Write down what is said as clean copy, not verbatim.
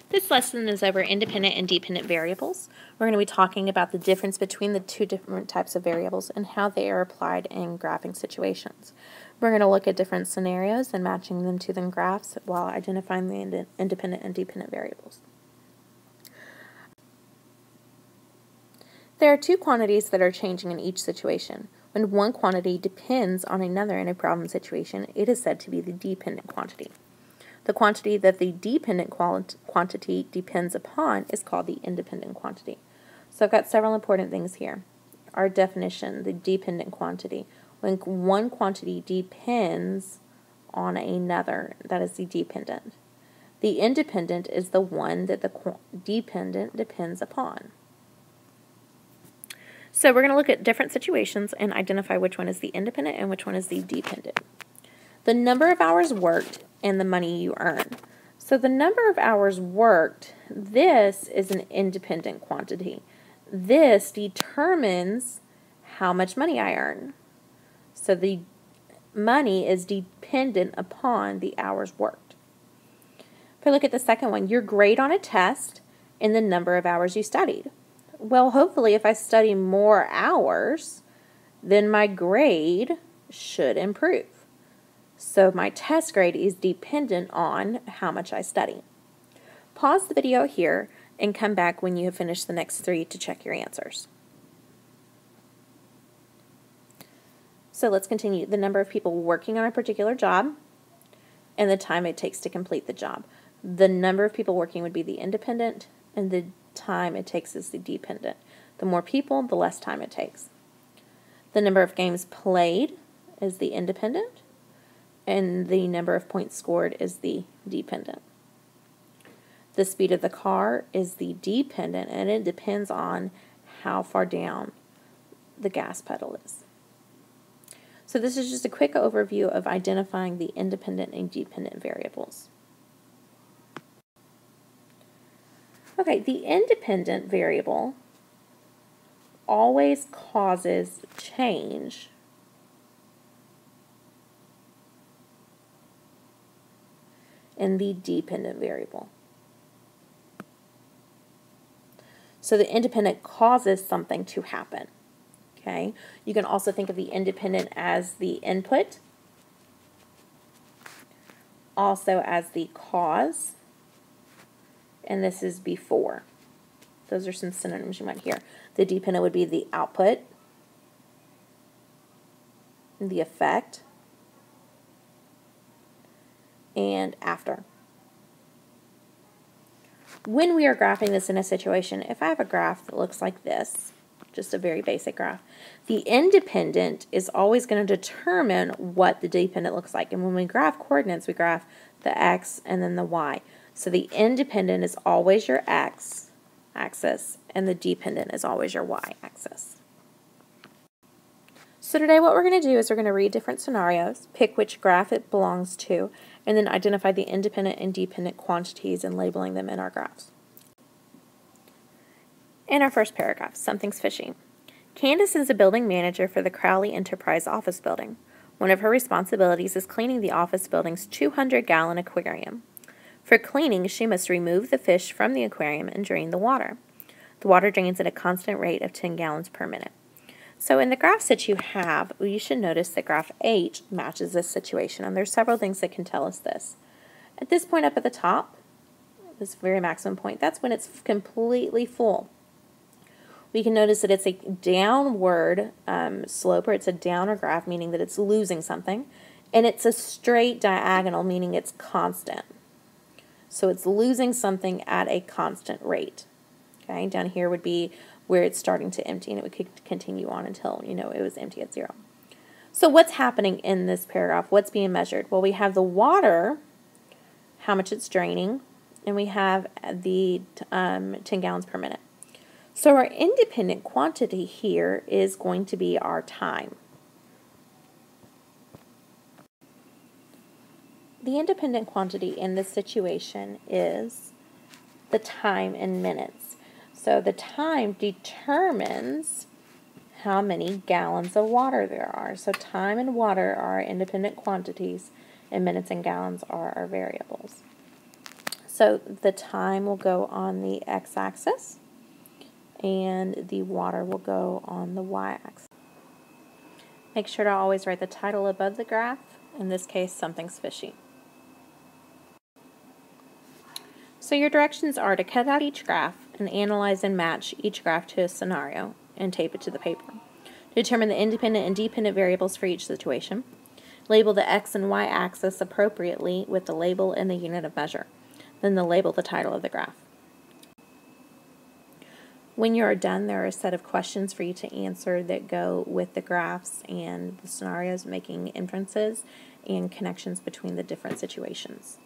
This lesson is over independent and dependent variables. We're going to be talking about the difference between the two different types of variables and how they are applied in graphing situations. We're going to look at different scenarios and matching them to the graphs while identifying the independent and dependent variables. There are two quantities that are changing in each situation. When one quantity depends on another in a problem situation, it is said to be the dependent quantity. The quantity that the dependent quantity depends upon is called the independent quantity. So I've got several important things here. Our definition, the dependent quantity. When one quantity depends on another, that is the dependent. The independent is the one that the dependent depends upon. So we're going to look at different situations and identify which one is the independent and which one is the dependent. The number of hours worked and the money you earn. So the number of hours worked, this is an independent quantity. This determines how much money I earn. So the money is dependent upon the hours worked. If I look at the second one, your grade on a test and the number of hours you studied. Well, hopefully if I study more hours, then my grade should improve. So my test grade is dependent on how much I study. Pause the video here and come back when you have finished the next three to check your answers. So let's continue. The number of people working on a particular job and the time it takes to complete the job. The number of people working would be the independent and the time it takes is the dependent. The more people, the less time it takes. The number of games played is the independent. And the number of points scored is the dependent. The speed of the car is the dependent, and it depends on how far down the gas pedal is. So this is just a quick overview of identifying the independent and dependent variables. Okay, the independent variable always causes change in the dependent variable. So the independent causes something to happen. Okay? You can also think of the independent as the input, also as the cause, and this is before. Those are some synonyms you might hear. The dependent would be the output, the effect, and after. When we are graphing this in a situation, if I have a graph that looks like this, just a very basic graph, the independent is always going to determine what the dependent looks like. And when we graph coordinates, we graph the x and then the y. So the independent is always your x axis, and the dependent is always your y axis. So today what we're going to do is we're going to read different scenarios, pick which graph it belongs to, and then identify the independent and dependent quantities and labeling them in our graphs. In our first paragraph, something's fishy. Candace is a building manager for the Crowley Enterprise office building. One of her responsibilities is cleaning the office building's 200-gallon aquarium. For cleaning, she must remove the fish from the aquarium and drain the water. The water drains at a constant rate of 10 gallons per minute. So in the graphs that you have, you should notice that graph H matches this situation, and there's several things that can tell us this. At this point up at the top, this very maximum point, that's when it's completely full. We can notice that it's a downward slope, or it's a downer graph, meaning that it's losing something, and it's a straight diagonal, meaning it's constant. So it's losing something at a constant rate. Okay, down here would be where it's starting to empty, and it would continue on until, it was empty at 0. So what's happening in this paragraph? What's being measured? Well, we have the water, how much it's draining, and we have the 10 gallons per minute. So our independent quantity here is going to be our time. The independent quantity in this situation is the time in minutes. So the time determines how many gallons of water there are. So time and water are our independent quantities, and minutes and gallons are our variables. So the time will go on the x-axis, and the water will go on the y-axis. Make sure to always write the title above the graph. In this case, something's fishy. So your directions are to cut out each graph and analyze and match each graph to a scenario and tape it to the paper. Determine the independent and dependent variables for each situation. Label the x and y axis appropriately with the label and the unit of measure. Then label the title of the graph. When you are done, there are a set of questions for you to answer that go with the graphs and the scenarios, making inferences and connections between the different situations.